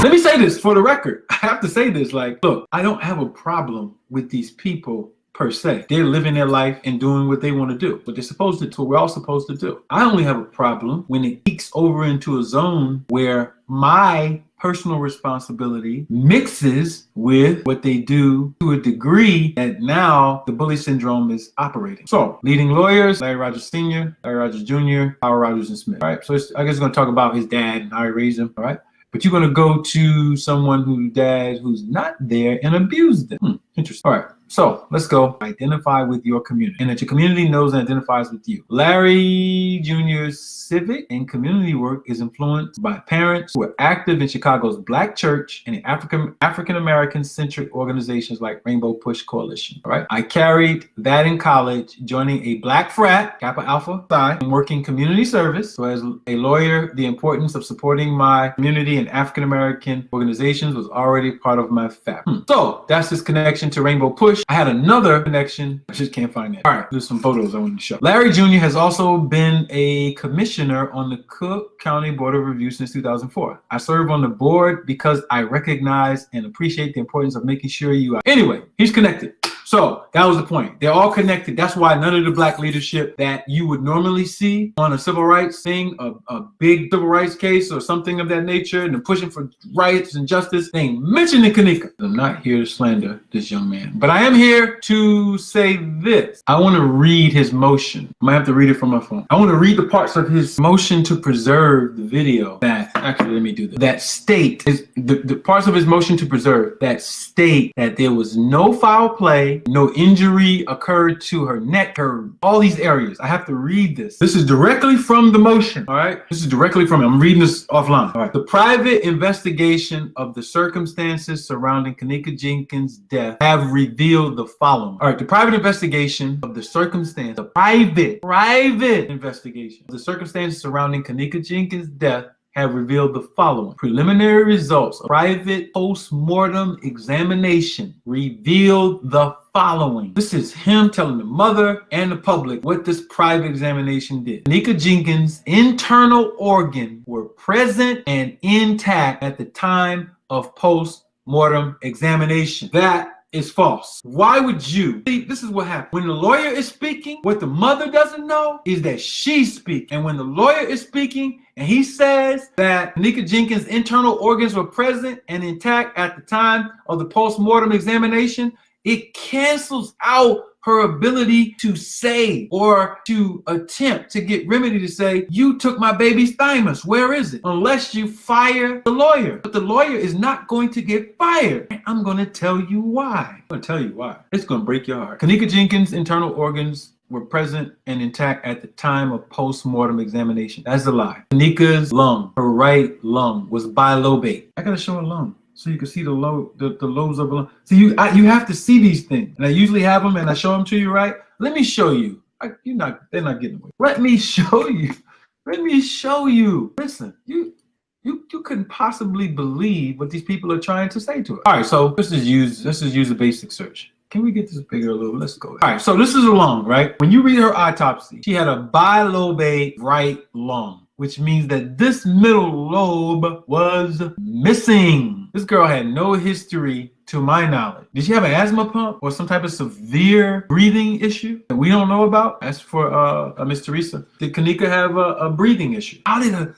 let me say this for the record. I have to say this, like, look, I don't have a problem with these people per se. They're living their life and doing what they want to do, what they're supposed to do, what we're all supposed to do. I only have a problem when it leaks over into a zone where my personal responsibility mixes with what they do to a degree that now the bully syndrome is operating. So, leading lawyers, Larry Rogers Sr., Larry Rogers Jr., Howard Rogers and Smith. All right, so I guess we're going to talk about his dad and how he raised him, all right? But you're going to go to someone who's not there and abuse them. Interesting. All right. So let's go. Identify with your community, and that your community knows and identifies with you. Larry Jr.'s civic and community work is influenced by parents who are active in Chicago's Black church and in African-American centric organizations like Rainbow Push Coalition. All right. I carried that in college, joining a Black frat, Kappa Alpha Psi, and working community service. So as a lawyer, the importance of supporting my community and African-American organizations was already part of my fabric. So that's his connection to Rainbow Push. I had another connection. I just can't find it. All right, there's some photos I want to show. Larry Jr. has also been a commissioner on the Cook County Board of Review since 2004. I serve on the board because I recognize and appreciate the importance of making sure you are. Anyway, he's connected. So that was the point. They're all connected. That's why none of the Black leadership that you would normally see on a civil rights thing, a big civil rights case or something of that nature, and they're pushing for rights and justice, they ain't mentioning Kanika. I'm not here to slander this young man, but I am here to say this. I want to read his motion. I might have to read it from my phone. I want to read the parts of his motion to preserve the video that, actually, let me do this. That state, the parts of his motion to preserve that state that there was no foul play, no injury occurred to her neck, all these areas. I have to read this. This is directly from the motion, all right? This is directly from it. I'm reading this offline. All right. The private investigation of the circumstances surrounding Kanika Jenkins' death have revealed the following. All right, the private investigation of the circumstance, the private investigation of the circumstances surrounding Kanika Jenkins' death have revealed the following. Preliminary results of private post-mortem examination revealed the following. This is him telling the mother and the public what this private examination did. Kanika Jenkins' internal organs were present and intact at the time of post-mortem examination. That is false. Why would you? See, this is what happens. When the lawyer is speaking, what the mother doesn't know is that she's speaking. And when the lawyer is speaking and he says that Kanika Jenkins' internal organs were present and intact at the time of the post-mortem examination, it cancels out her ability to say or to attempt to get remedy to say, you took my baby's thymus, where is it? Unless you fire the lawyer. But the lawyer is not going to get fired. And I'm going to tell you why. I'm going to tell you why. It's going to break your heart. Kanika Jenkins' internal organs were present and intact at the time of post-mortem examination. That's a lie. Kanika's lung, her right lung, was bilobate. I got to show a lung, so you can see the lobes of a lung. So you have to see these things. And I usually have them and I show them to you, right? Let me show you. They're not getting away. Let me show you. Let me show you. Listen, you couldn't possibly believe what these people are trying to say to her. All right, so let's just use a basic search. Can we get this bigger a little? Let's go. All right, so this is a lung, right? When you read her autopsy, she had a bilobate right lung, which means that this middle lobe was missing. This girl had no history, to my knowledge. Did she have an asthma pump or some type of severe breathing issue that we don't know about? As for Miss Teresa, did Kanika have a breathing issue?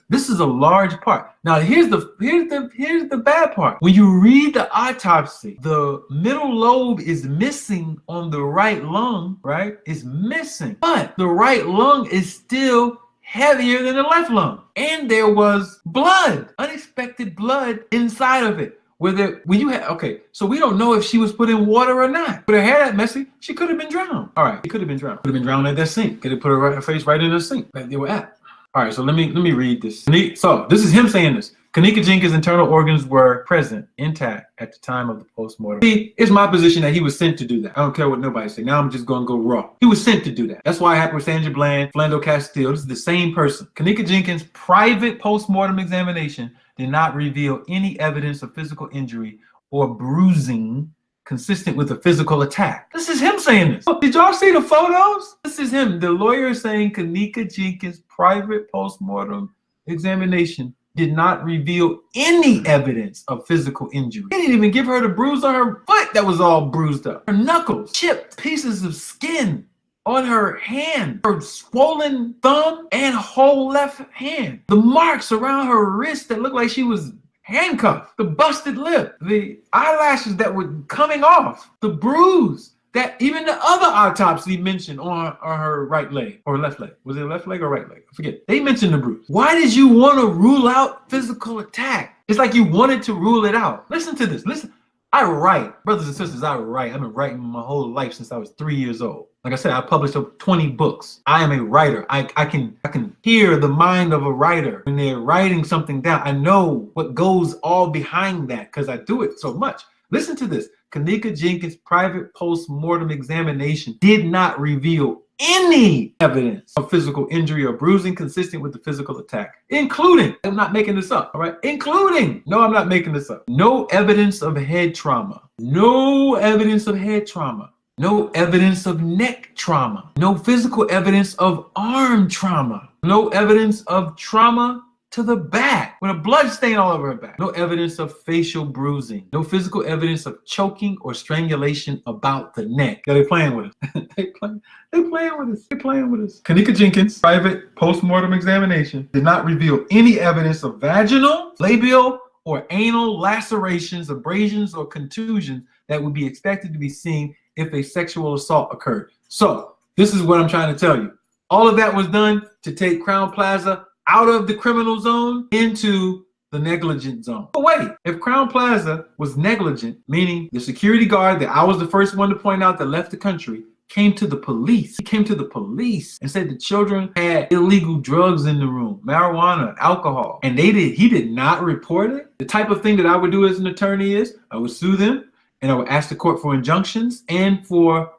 This is a large part. Now here's the bad part. When you read the autopsy, the middle lobe is missing on the right lung, right? It's missing, but the right lung is still heavier than the left lung. And there was blood, unexpected blood inside of it. Okay, so we don't know if she was put in water or not. With her hair that messy, she could have been drowned. All right, it could have been drowned. Could have been drowned at that sink. Could have put her face right in the sink that they were at. All right, so let me read this. So this is him saying this. Kanika Jenkins' internal organs were present, intact at the time of the postmortem. See, it's my position that he was sent to do that. I don't care what nobody say. Now I'm just going to go raw. He was sent to do that. That's why it happened with Sandra Bland, Philando Castile. This is the same person. Kanika Jenkins' private postmortem examination did not reveal any evidence of physical injury or bruising consistent with a physical attack. This is him saying this. Did y'all see the photos? This is him. The lawyer is saying Kanika Jenkins' private postmortem examination did not reveal any evidence of physical injury. They didn't even give her the bruise on her foot that was all bruised up. Her knuckles, chipped pieces of skin on her hand, her swollen thumb and whole left hand. The marks around her wrist that looked like she was handcuffed, the busted lip, the eyelashes that were coming off, the bruise that even the other autopsy mentioned on her right leg or left leg. Was it left leg or right leg? I forget. They mentioned the bruise. Why did you want to rule out physical attack? It's like you wanted to rule it out. Listen to this. Listen. I write, brothers and sisters, I write. I've been writing my whole life since I was 3 years old. Like I said, I published over 20 books. I am a writer. I can hear the mind of a writer when they're writing something down. I know what goes all behind that because I do it so much. Listen to this. Kenneka Jenkins' private post-mortem examination did not reveal any evidence of physical injury or bruising consistent with the physical attack, including, I'm not making this up, all right? Including, no, I'm not making this up. No evidence of head trauma. No evidence of head trauma. No evidence of neck trauma. No physical evidence of arm trauma. No evidence of trauma to the back with a blood stain all over her back. No evidence of facial bruising. No physical evidence of choking or strangulation about the neck. Yeah, they're playing with us. They're playing with us. They're playing with us. Kenneka Jenkins' private post-mortem examination did not reveal any evidence of vaginal, labial, or anal lacerations, abrasions, or contusions that would be expected to be seen if a sexual assault occurred. So this is what I'm trying to tell you. All of that was done to take Crown Plaza out of the criminal zone into the negligent zone. But wait, if Crown Plaza was negligent, meaning the security guard that I was the first one to point out that left the country came to the police. He came to the police and said the children had illegal drugs in the room, marijuana, alcohol, and he did not report it. The type of thing that I would do as an attorney is I would sue them and I would ask the court for injunctions and for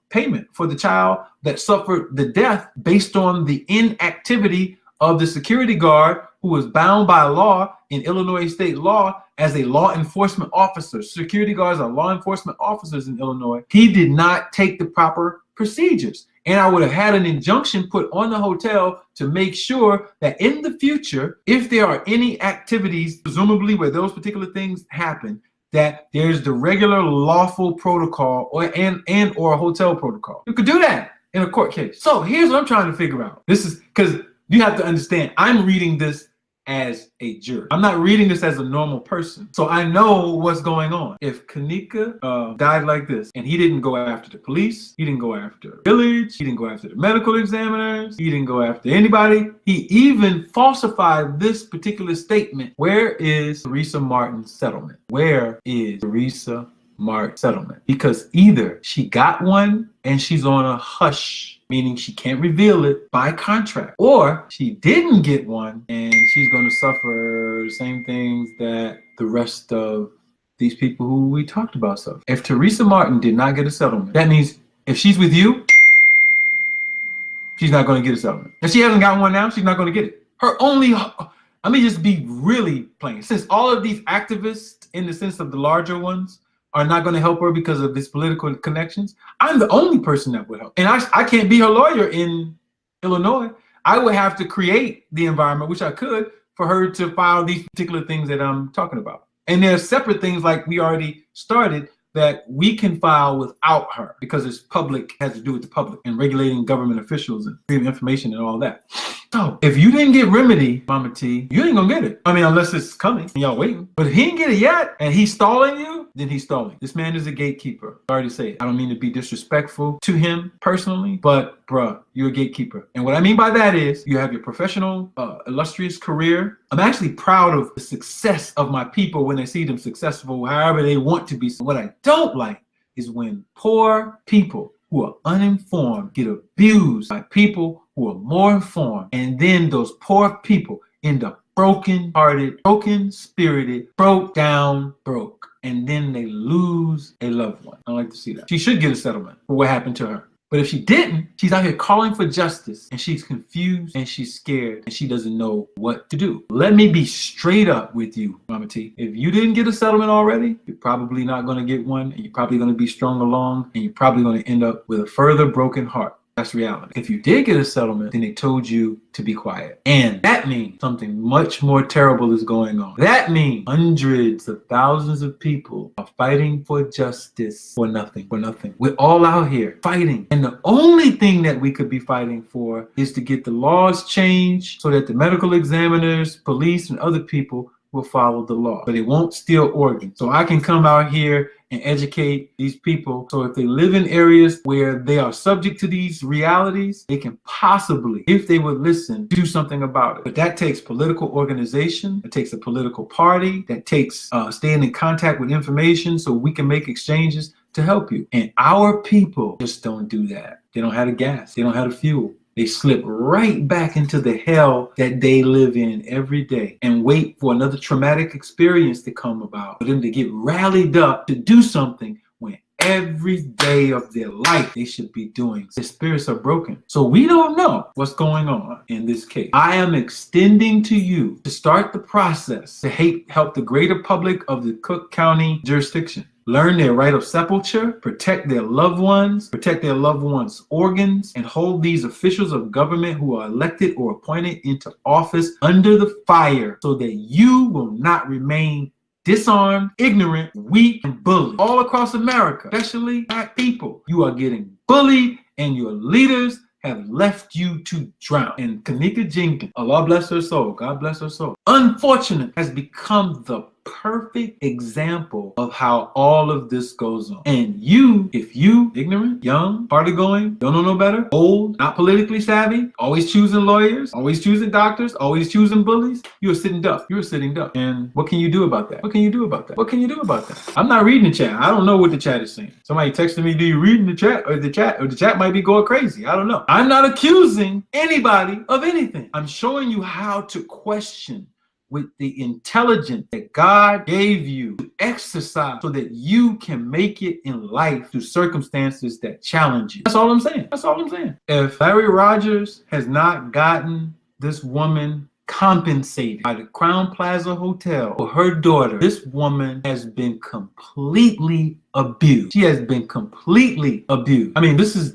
payment for the child that suffered the death based on the inactivity of the security guard who was bound by law in Illinois state law as a law enforcement officer. Security guards are law enforcement officers in Illinois. He did not take the proper procedures. And I would have had an injunction put on the hotel to make sure that in the future, if there are any activities, presumably where those particular things happen, that there's the regular lawful protocol or a hotel protocol. You could do that in a court case. So here's what I'm trying to figure out. This is because you have to understand, I'm reading this as a juror. I'm not reading this as a normal person. So I know what's going on. If Kenneka died like this and he didn't go after the police, he didn't go after the village, he didn't go after the medical examiners, he didn't go after anybody, he even falsified this particular statement. Where is Teresa Martin's settlement? Where is Teresa Martin's settlement? Because either she got one and she's on a hush, meaning she can't reveal it by contract, or she didn't get one and she's going to suffer the same things that the rest of these people who we talked about suffer. If Teresa Martin did not get a settlement, that means if she's with you, she's not going to get a settlement. If she hasn't got one now, she's not going to get it. Her only, let me just be really plain. Since all of these activists, in the sense of the larger ones, are not going to help her because of this political connections, I'm the only person that would help. And I can't be her lawyer in Illinois. I would have to create the environment, which I could, for her to file these particular things that I'm talking about. And there's separate things like we already started that we can file without her because it's public, has to do with the public and regulating government officials and freedom of information and all that. So if you didn't get remedy, Mama T, you ain't gonna get it. I mean, unless it's coming and y'all waiting. But if he didn't get it yet and he's stalling you, then he's stalling. This man is a gatekeeper. Sorry to say it. I don't mean to be disrespectful to him personally, but bruh, you're a gatekeeper. And what I mean by that is you have your professional, illustrious career. I'm actually proud of the success of my people when they see them successful, however they want to be. What I don't like is when poor people who are uninformed get abused by people who are more informed, and then those poor people end up broken-hearted, broken-spirited, broke down, broke, and then they lose a loved one. I don't like to see that. She should get a settlement for what happened to her. But if she didn't, she's out here calling for justice, and she's confused, and she's scared, and she doesn't know what to do. Let me be straight up with you, Mama T. If you didn't get a settlement already, you're probably not going to get one, and you're probably going to be strung along, and you're probably going to end up with a further broken heart. That's reality. If you did get a settlement, then they told you to be quiet. And that means something much more terrible is going on. That means hundreds of thousands of people are fighting for justice for nothing, for nothing. We're all out here fighting. And the only thing that we could be fighting for is to get the laws changed so that the medical examiners, police, and other people will follow the law, but they won't steal organs. So I can come out here and educate these people. So if they live in areas where they are subject to these realities, they can possibly, if they would listen, do something about it. But that takes political organization. It takes a political party. That takes staying in contact with information so we can make exchanges to help you. And our people just don't do that. They don't have the gas. They don't have the fuel. They slip right back into the hell that they live in every day and wait for another traumatic experience to come about for them to get rallied up to do something when every day of their life they should be doing. Their spirits are broken. So we don't know what's going on in this case. I am extending to you to start the process to help the greater public of the Cook County jurisdiction learn their right of sepulture, protect their loved ones, protect their loved ones' organs, and hold these officials of government who are elected or appointed into office under the fire so that you will not remain disarmed, ignorant, weak, and bullied. All across America, especially black people, you are getting bullied and your leaders have left you to drown. And Kenneka Jenkins, Allah bless her soul, God bless her soul, unfortunate, has become the perfect example of how all of this goes on. And you, if you, ignorant, young, party going, don't know no better, old, not politically savvy, always choosing lawyers, always choosing doctors, always choosing bullies, you're a sitting duck. You're a sitting duck. And what can you do about that? What can you do about that? What can you do about that? I'm not reading the chat. I don't know what the chat is saying. Somebody texted me, do you read the chat? Or the chat might be going crazy. I don't know. I'm not accusing anybody of anything. I'm showing you how to question with the intelligence that God gave you to exercise so that you can make it in life through circumstances that challenge you. That's all I'm saying. That's all I'm saying. If Larry Rogers has not gotten this woman compensated by the Crown Plaza Hotel for her daughter, this woman has been completely abused. She has been completely abused. I mean, it's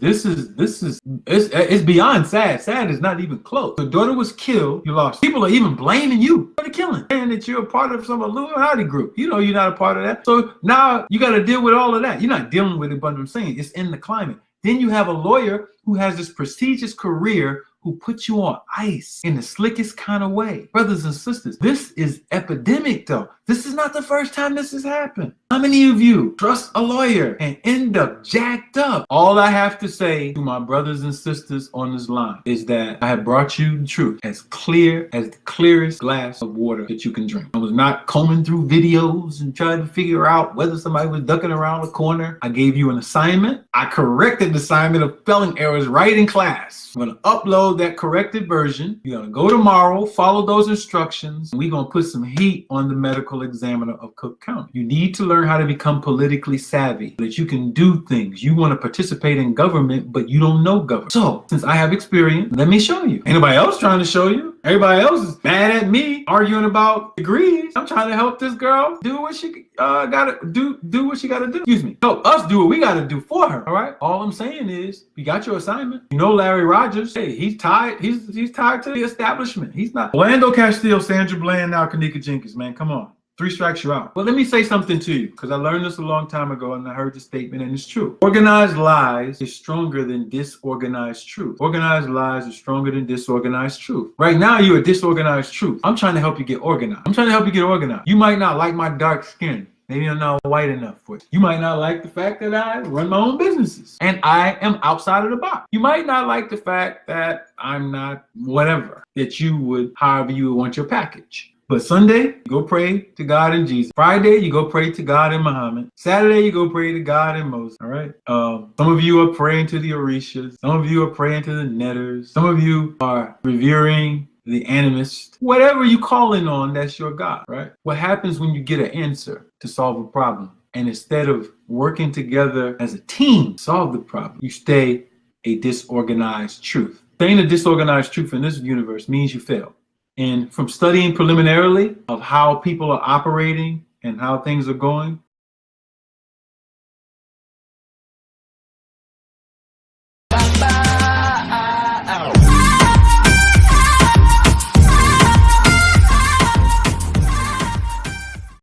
beyond sad. Sad is not even close. Your daughter was killed. You lost. People are even blaming you for the killing, saying that you're a part of some Illuminati group. You know you're not a part of that. So now you got to deal with all of that. You're not dealing with it, but I'm saying it's in the climate. Then you have a lawyer who has this prestigious career who put you on ice in the slickest kind of way. Brothers and sisters, this is epidemic though. This is not the first time this has happened. How many of you trust a lawyer and end up jacked up? All I have to say to my brothers and sisters on this line is that I have brought you the truth as clear as the clearest glass of water that you can drink. I was not combing through videos and trying to figure out whether somebody was ducking around the corner. I gave you an assignment. I corrected the assignment of spelling errors right in class. I'm gonna upload that corrected version. You're gonna go tomorrow, follow those instructions, and we're gonna put some heat on the medical examiner of Cook County. You need to learn how to become politically savvy so that you can do things. You want to participate in government, but you don't know government. So, since I have experience, let me show you. Anybody else trying to show you? Everybody else is mad at me, arguing about degrees. I'm trying to help this girl do what she gotta do what she gotta do. Excuse me. Help us do what we gotta do for her. All right. All I'm saying is, you got your assignment. You know Larry Rogers. Hey, he's tied. He's tied to the establishment. He's not. Orlando Castillo, Sandra Bland, now Kenneka Jenkins. Man, come on. 3 strikes, you're out. Well, let me say something to you, because I learned this a long time ago and I heard the statement and it's true. Organized lies is stronger than disorganized truth. Organized lies is stronger than disorganized truth. Right now, you're a disorganized truth. I'm trying to help you get organized. I'm trying to help you get organized. You might not like my dark skin. Maybe I'm not white enough for it. You might not like the fact that I run my own businesses and I am outside of the box. You might not like the fact that I'm not whatever, that you would, however you would want your package. But Sunday, you go pray to God and Jesus. Friday, you go pray to God and Muhammad. Saturday, you go pray to God and Moses. All right. Some of you are praying to the Orishas. Some of you are praying to the Netters. Some of you are revering the animist. Whatever you calling on, that's your God, right? What happens when you get an answer to solve a problem? And instead of working together as a team to solve the problem, you stay a disorganized truth. Staying a disorganized truth in this universe means you fail. And from studying preliminarily of how people are operating and how things are going,